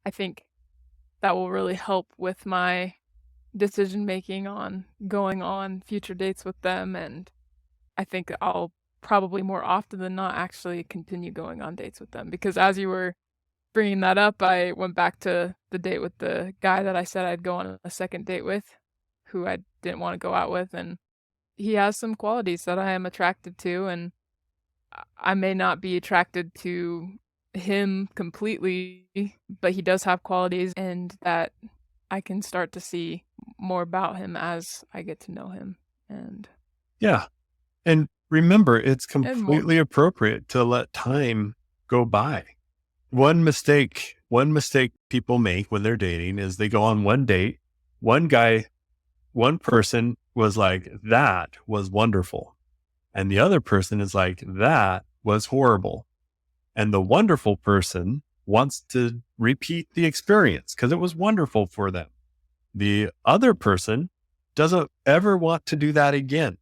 I think that will really help with my decision making on going on future dates with them, and I think I'll probably more often than not actually continue going on dates with them because as you were bringing that up, I went back to the date with the guy that I said I'd go on a second date with, who I didn't wanna go out with, and he has some qualities that I am attracted to, and I may not be attracted to him completely, but he does have qualities and that I can start to see more about him as I get to know him and Yeah. And remember, it's more. completely appropriate to let time go by. One mistake people make when they're dating is they go on one date. One guy, one person was like, that was wonderful. And the other person is like, that was horrible. And the wonderful person wants to repeat the experience because it was wonderful for them. The other person doesn't ever want to do that again.